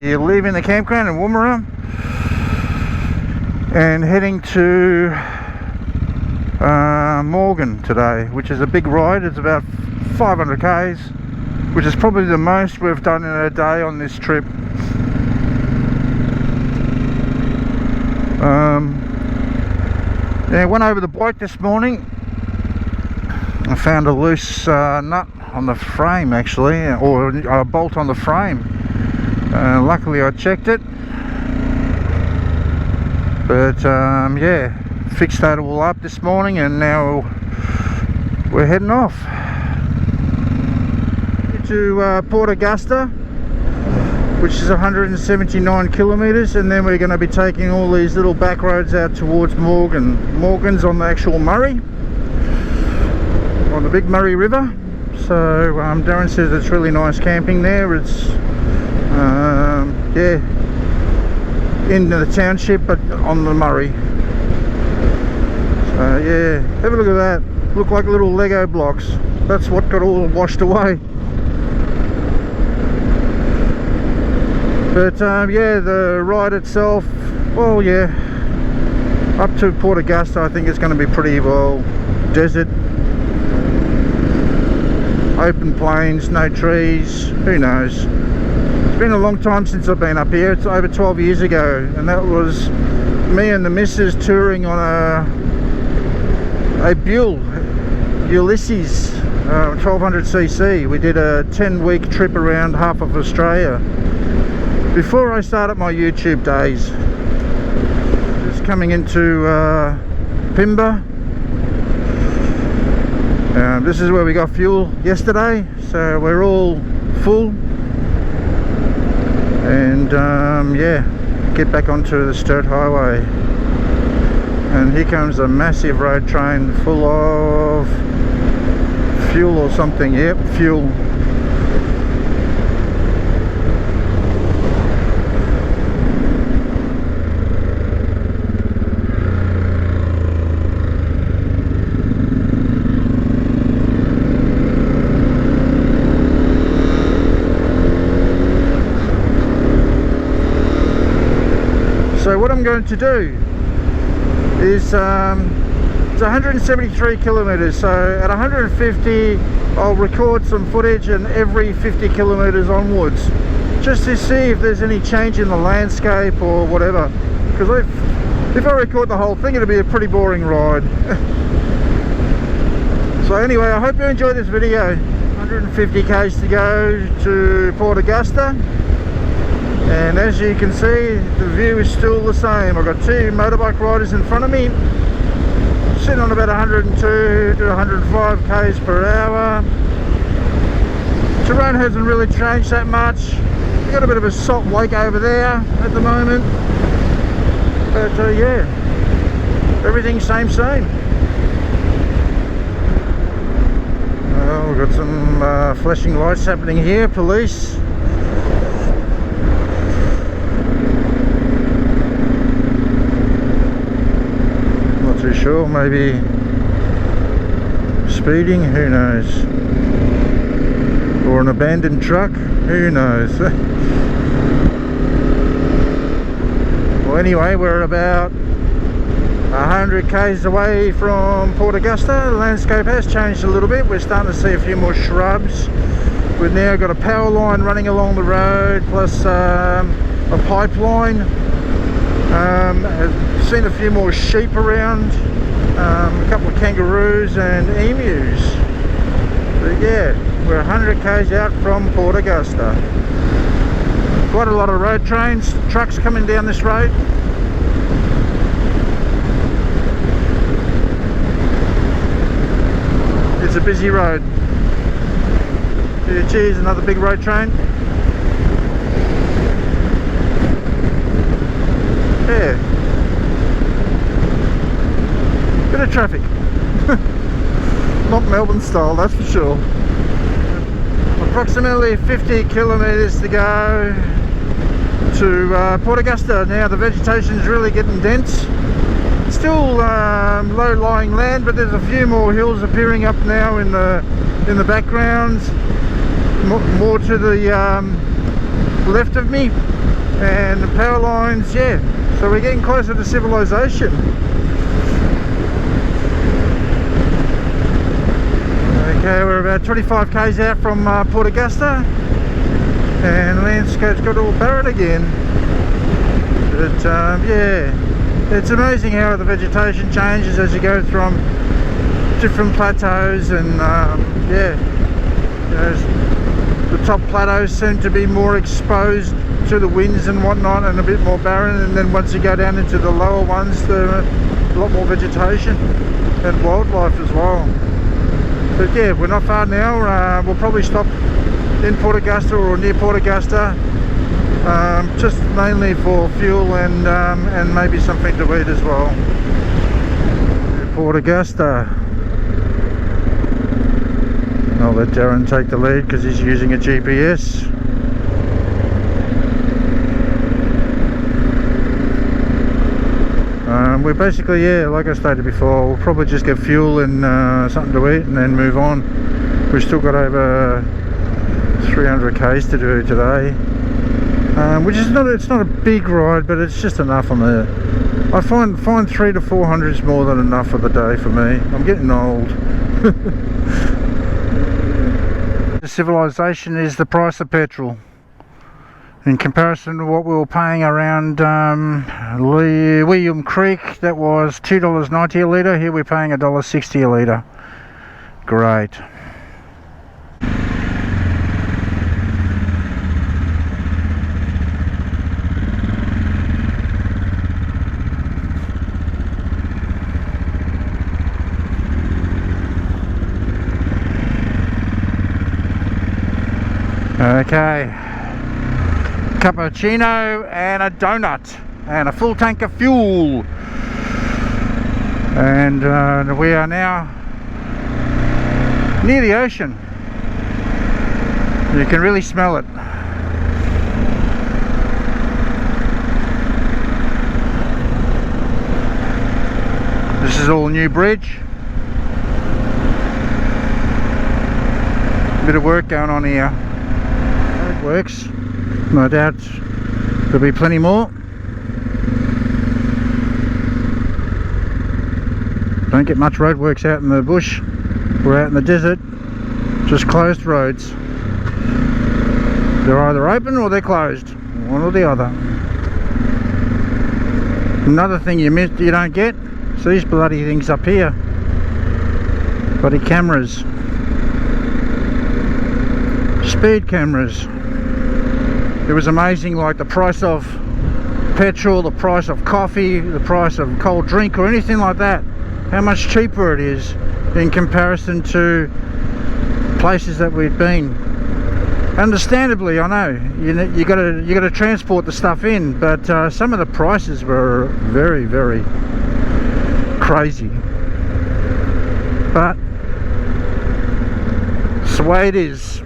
You're leaving the campground in Woomera and heading to Morgan today, which is a big ride. It's about 500 k's, which is probably the most we've done in a day on this trip. Yeah, I went over the bike this morning. I found a loose nut on the frame, actually, or a bolt on the frame. Luckily I checked it, but yeah, fixed that all up this morning, and now we're heading off to Port Augusta, which is 179 kilometers, and then we're going to be taking all these little back roads out towards Morgan. Morgan's on the actual Murray, on the big Murray River. So Darren says it's really nice camping there. It's yeah, in the township but on the Murray. So yeah, have a look at that. Look like little Lego blocks. That's what got all washed away. But yeah, the ride itself, well, yeah, up to Port Augusta I think it's going to be pretty well desert, open plains, no trees, who knows. It's been a long time since I've been up here. It's over 12 years ago, and that was me and the missus touring on a Buell Ulysses 1200cc. We did a 10-week trip around half of Australia before I started my YouTube days. Just coming into Pimba. This is where we got fuel yesterday, so we're all full, and yeah, get back onto the Sturt Highway. And here comes a massive road train full of fuel or something. Yep, fuel. So what I'm going to do is it's 173 kilometers, so at 150 I'll record some footage, and every 50 kilometers onwards, just to see if there's any change in the landscape or whatever, because if I record the whole thing it'll be a pretty boring ride. So anyway, I hope you enjoyed this video. 150 k's to go to Port Augusta. And as you can see, the view is still the same. I've got two motorbike riders in front of me, sitting on about 102 to 105 k's per hour. Terrain hasn't really changed that much. We've got a bit of a salt lake over there at the moment, but yeah, everything's same. We've got some flashing lights happening here, police. Too sure, maybe speeding, who knows, or an abandoned truck, who knows. Well, anyway, we're about 100 k's away from Port Augusta. The landscape has changed a little bit. We're starting to see a few more shrubs. We've now got a power line running along the road, plus a pipeline. I've seen a few more sheep around, a couple of kangaroos and emus. But yeah, we're 100 k's out from Port Augusta. Quite a lot of road trains, trucks coming down this road. It's a busy road. Yeah, geez, another big road train. Yeah, bit of traffic. Not Melbourne style, that's for sure. Approximately 50 kilometers to go to Port Augusta. Now the vegetation is really getting dense. It's still low-lying land, but there's a few more hills appearing up now in the background, more to the left of me. and the power lines, yeah. So we're getting closer to civilization. Okay, we're about 25 k's out from Port Augusta, and landscape's got all barren again. But yeah, it's amazing how the vegetation changes as you go from different plateaus, and yeah, the top plateaus seem to be more exposed to the winds and whatnot, and a bit more barren, and then once you go down into the lower ones, there are a lot more vegetation and wildlife as well. But yeah, we're not far now. We'll probably stop in Port Augusta or near Port Augusta, just mainly for fuel and maybe something to eat as well. Port Augusta. I'll let Darren take the lead because he's using a GPS. We're basically, yeah, like I stated before, we'll probably just get fuel and something to eat and then move on. We've still got over 300 k's to do today, which is it's not a big ride, but it's just enough on the. I find 300 to 400 is more than enough for the day for me. I'm getting old. The Civilisation is the price of petrol in comparison to what we were paying around William Creek. That was $2.90 a litre. Here we're paying $1.60 a litre. Great. Okay, cappuccino and a donut and a full tank of fuel, and we are now near the ocean. You can really smell it. This is all new bridge. Bit of work going on here. It works. No doubt there'll be plenty more. Don't get much roadworks out in the bush. We're out in the desert. Just closed roads. They're either open or they're closed. One or the other. Another thing you don't get is these bloody things up here. Bloody cameras. Speed cameras. It was amazing, like the price of petrol, the price of coffee, the price of cold drink or anything like that, how much cheaper it is in comparison to places that we've been. Understandably, I know you got to transport the stuff in, but some of the prices were very, very crazy. But it's the way it is.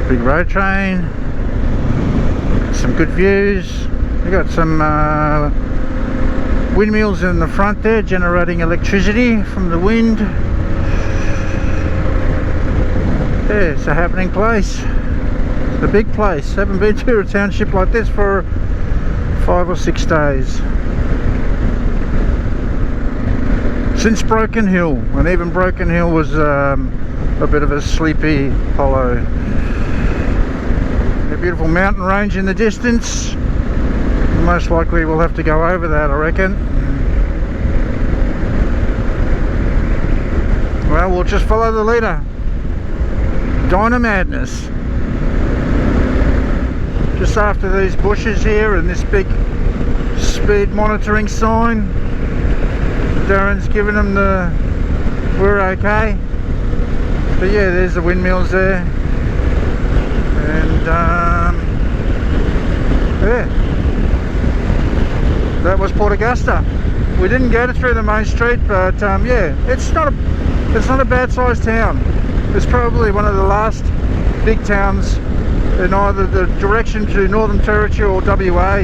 Big road train, some good views. We got some windmills in the front there generating electricity from the wind. Yeah, it's a happening place. It's a big place. Haven't been to a township like this for 5 or 6 days. Since Broken Hill, and even Broken Hill was a bit of a sleepy hollow. A beautiful mountain range in the distance. Most likely we'll have to go over that, I reckon. Well, we'll just follow the leader. Diner Madness. Just after these bushes here and this big speed monitoring sign. Darren's giving them the we're okay. But yeah, there's the windmills there. And yeah, that was Port Augusta. We didn't go through the main street, but yeah, it's not a bad sized town. It's probably one of the last big towns in either the direction to Northern Territory or WA.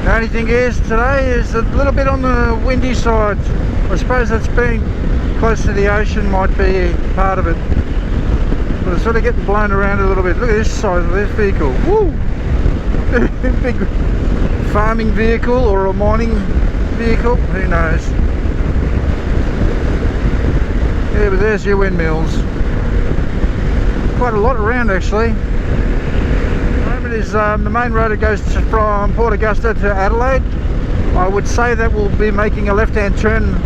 The only thing is today is a little bit on the windy side. I suppose that's being close to the ocean might be part of it. We're sort of getting blown around a little bit. Look at this size of this vehicle. Woo! Big farming vehicle or a mining vehicle, who knows. Yeah, but there's your windmills. Quite a lot around actually. It is the main road that goes from Port Augusta to Adelaide. I would say that we'll be making a left-hand turn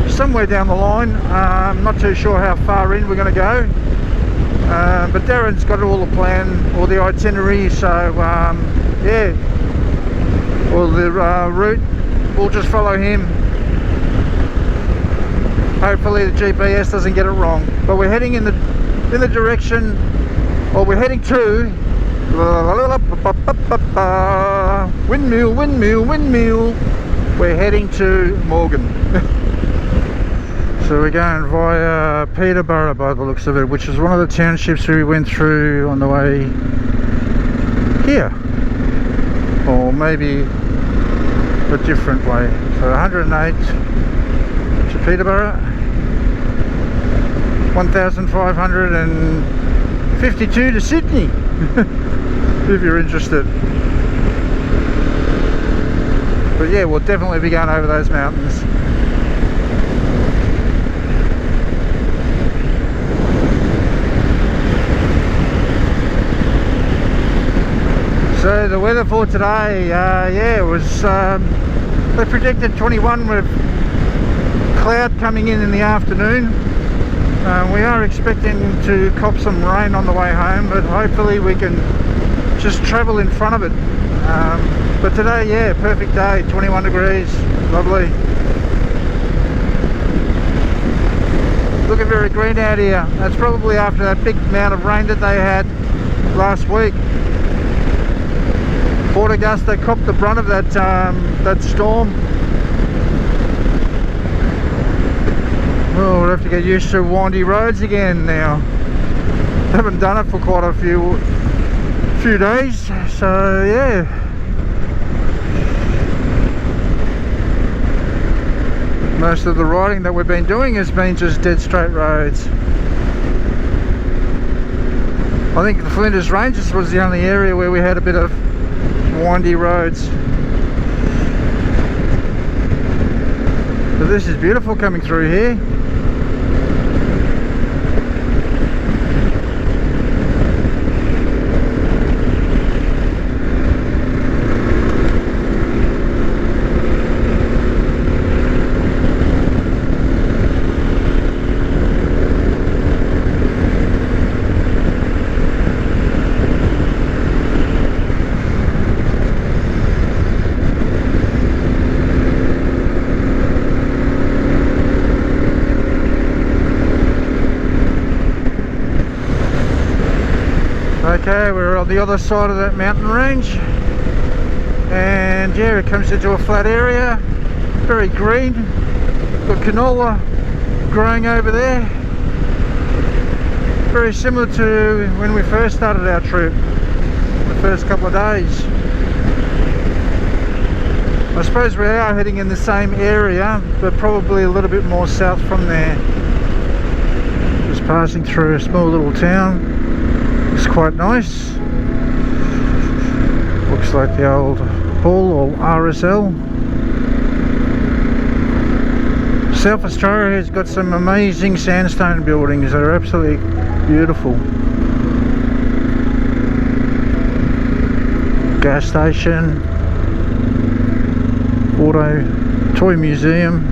somewhere down the line. I'm not too sure how far in we're going to go, but Darren's got all the plan, all the itinerary, so yeah, or the route, we'll just follow him. Hopefully the GPS doesn't get it wrong, but we're heading in the direction, or we're heading to windmill, windmill, windmill. We're heading to Morgan. So we're going via Peterborough by the looks of it, which is one of the townships we went through on the way here, or maybe a different way. So 108 to Peterborough, 1552 to Sydney. If you're interested. But yeah, we'll definitely be going over those mountains. So the weather for today, yeah, it was they predicted 21 with cloud coming in the afternoon. We are expecting to cop some rain on the way home, but hopefully we can just travel in front of it. But today, yeah, perfect day, 21 degrees, lovely. Looking very green out here. That's probably after that big amount of rain that they had last week. Port Augusta copped the brunt of that that storm. Oh, we'll have to get used to windy roads again now. Haven't done it for quite a few days, so yeah. Most of the riding that we've been doing has been just dead straight roads. I think the Flinders Ranges was the only area where we had a bit of windy roads. But this is beautiful coming through here. Okay, we're on the other side of that mountain range, and yeah, it comes into a flat area, very green. Got canola growing over there, very similar to when we first started our trip, the first couple of days. I suppose we are heading in the same area, but probably a little bit more south from there. Just passing through a small little town. It's quite nice. Looks like the old Hull or RSL. South Australia has got some amazing sandstone buildings that are absolutely beautiful. Gas station, toy museum,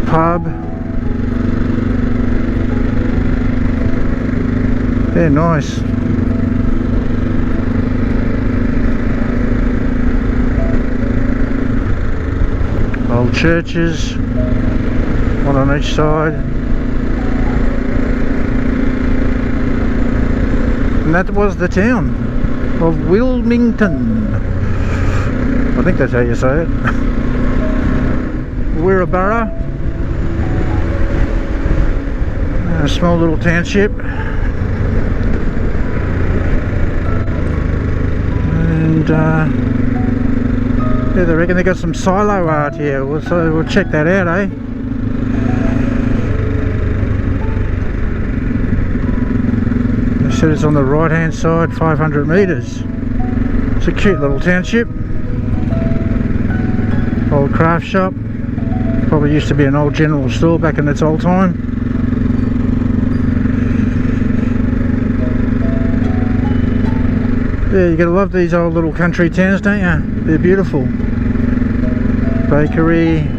pub. Yeah, nice. Old churches, one on each side. And that was the town of Wilmington. I think that's how you say it. Woomera. A small little township. And yeah, they reckon they got some silo art here, so we'll check that out, eh? said it's on the right hand side, 500 metres. It's a cute little township. Old craft shop. Probably used to be an old general store back in its old time. Yeah, you gotta love these old little country towns, don't you? They're beautiful. Bakery.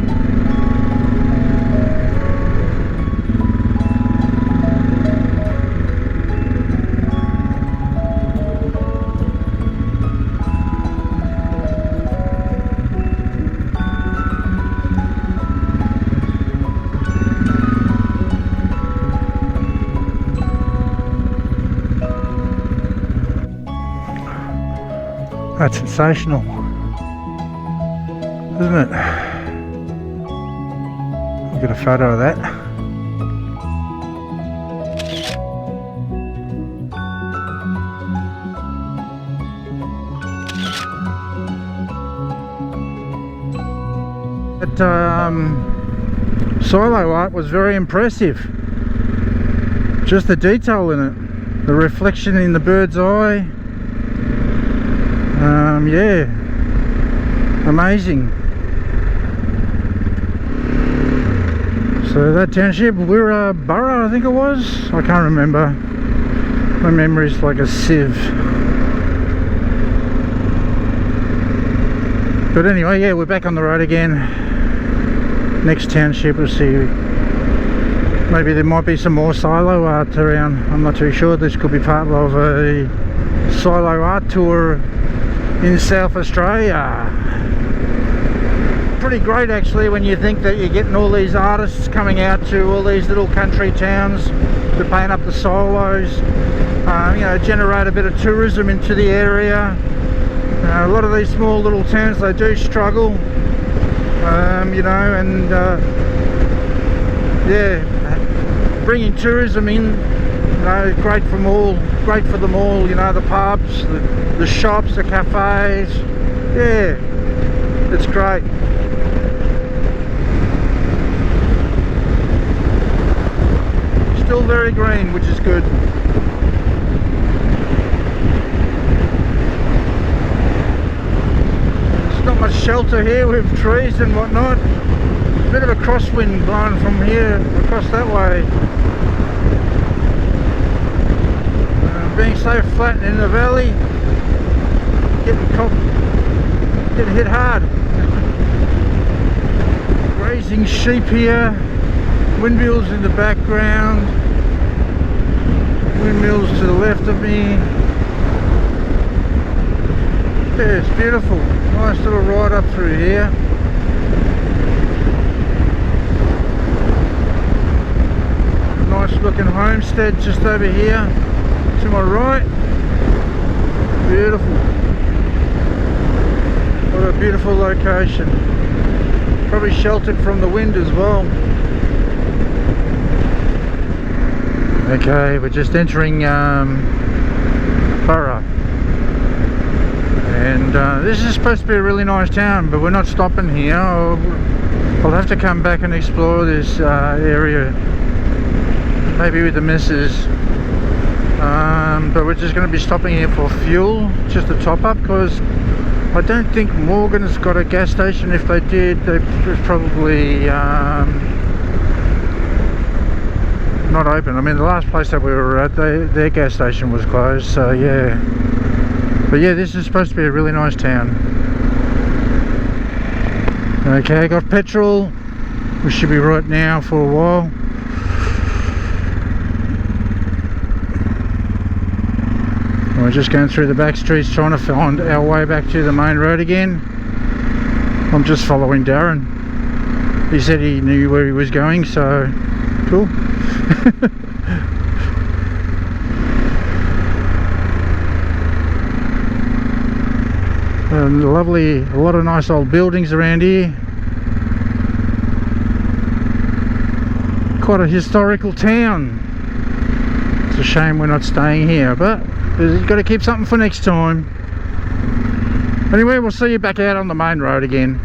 That's sensational, isn't it? I'll get a photo of that. That silo art was very impressive. Just the detail in it, the reflection in the bird's eye. Yeah, amazing. So that township, Woomera borough, I think it was. I can't remember. My memory's like a sieve. But anyway, yeah, we're back on the road again. Next township, we'll see. Maybe there might be some more silo art around. I'm not too sure. This could be part of a silo art tour in South Australia. Pretty great actually when you think that you're getting all these artists coming out to all these little country towns to paint up the silos, you know, generate a bit of tourism into the area. A lot of these small little towns, they do struggle, you know, and yeah, bringing tourism in, you know, great for them all, you know, the pubs, the shops, the cafes. Yeah, it's great. Still very green, which is good. There's not much shelter here with trees and whatnot. Bit of a crosswind blowing from here across that way. Being so flat in the valley, getting hit hard. Grazing sheep here, windmills in the background, windmills to the left of me. Yeah, it's beautiful. Nice little ride up through here. Nice looking homestead just over here to my right. Beautiful. What a beautiful location. Probably sheltered from the wind as well. Okay, we're just entering Borough. And this is supposed to be a really nice town, but we're not stopping here. I'll have to come back and explore this area, maybe with the missus. But we're just going to be stopping here for fuel, just to top up, because I don't think Morgan's got a gas station. If they did, they was probably not open. I mean, the last place that we were at, their gas station was closed, so yeah. But yeah, this is supposed to be a really nice town. Okay, got petrol. We should be right now for a while. We're just going through the back streets trying to find our way back to the main road again. I'm just following Darren. He said he knew where he was going, so cool. And lovely, a lot of nice old buildings around here. Quite a historical town. It's a shame we're not staying here, but we've got to keep something for next time. Anyway, we'll see you back out on the main road again.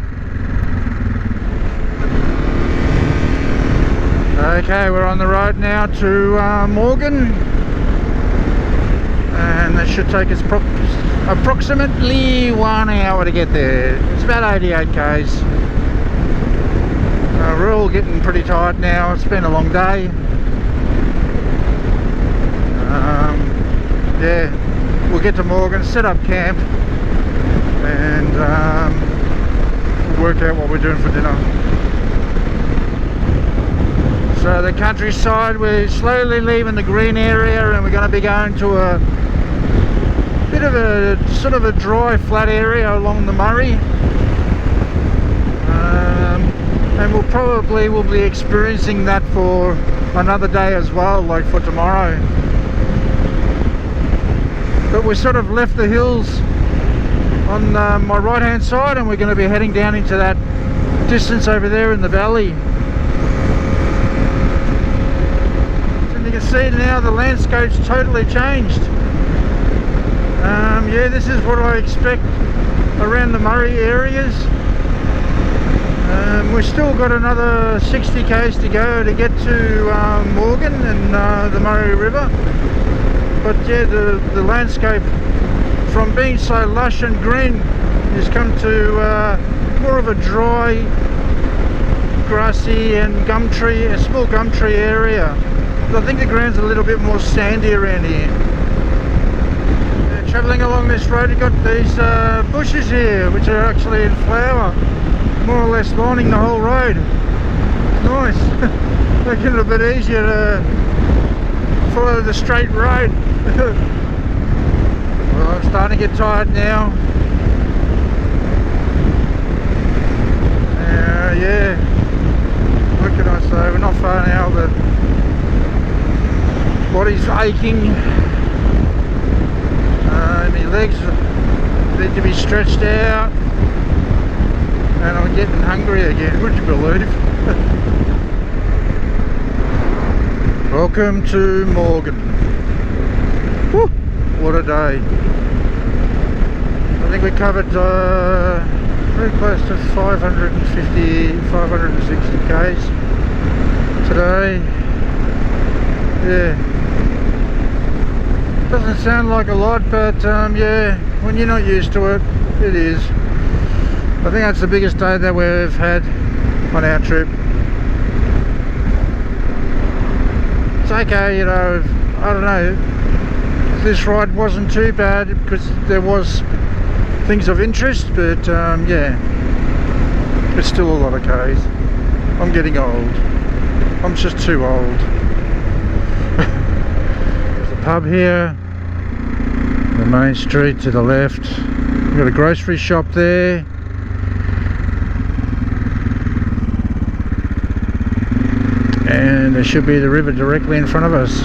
Okay, we're on the road now to Morgan. and that should take us approximately 1 hour to get there. It's about 88 k's. We're all getting pretty tired now. It's been a long day. Yeah, we'll get to Morgan, set up camp, and we'll work out what we're doing for dinner. So the countryside, we're slowly leaving the green area, and we're going to be going to a bit of a sort of a dry, flat area along the Murray. And we'll be experiencing that for another day as well, like for tomorrow. But we sort of left the hills on my right hand side, and we're going to be heading down into that distance over there in the valley. And you can see now the landscape's totally changed. Yeah, this is what I expect around the Murray areas. We've still got another 60 k's to go to get to Morgan and the Mohr River. But yeah, the landscape from being so lush and green has come to more of a dry, grassy and a small gum tree area. But I think the ground's a little bit more sandy around here. Travelling along this road, you've got these bushes here, which are actually in flower, more or less lining the whole road. Nice. Making it a bit easier to follow the straight road. Well, I'm starting to get tired now. Yeah, what can I say? We're not far now. The body's aching. My legs need to be stretched out, and I'm getting hungry again, would you believe? Welcome to Morgan. Woo, what a day. I think we covered very close to 560 k's today. Yeah. Doesn't sound like a lot, but yeah, when you're not used to it, it is. I think that's the biggest day that we've had on our trip. It's okay, you know, I don't know, this ride wasn't too bad because there was things of interest, but yeah, it's still a lot of k's. I'm getting old. I'm just too old. There's a pub here, the main street to the left. We've got a grocery shop there. And there should be the river directly in front of us.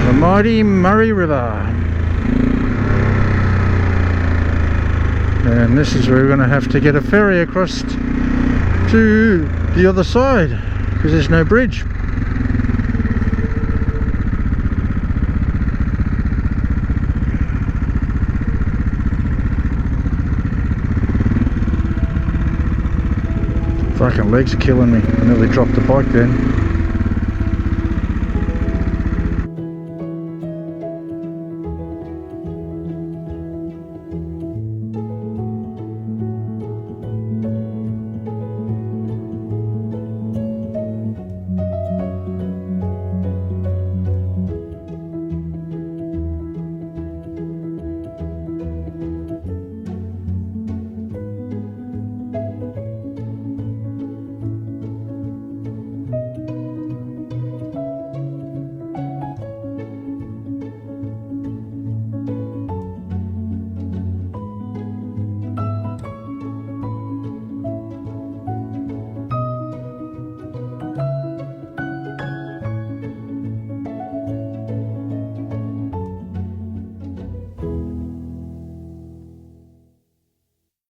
The mighty Mohr River. And this is where we're going to have to get a ferry across to the other side, because there's no bridge. Fucking legs are killing me. I nearly dropped the bike then.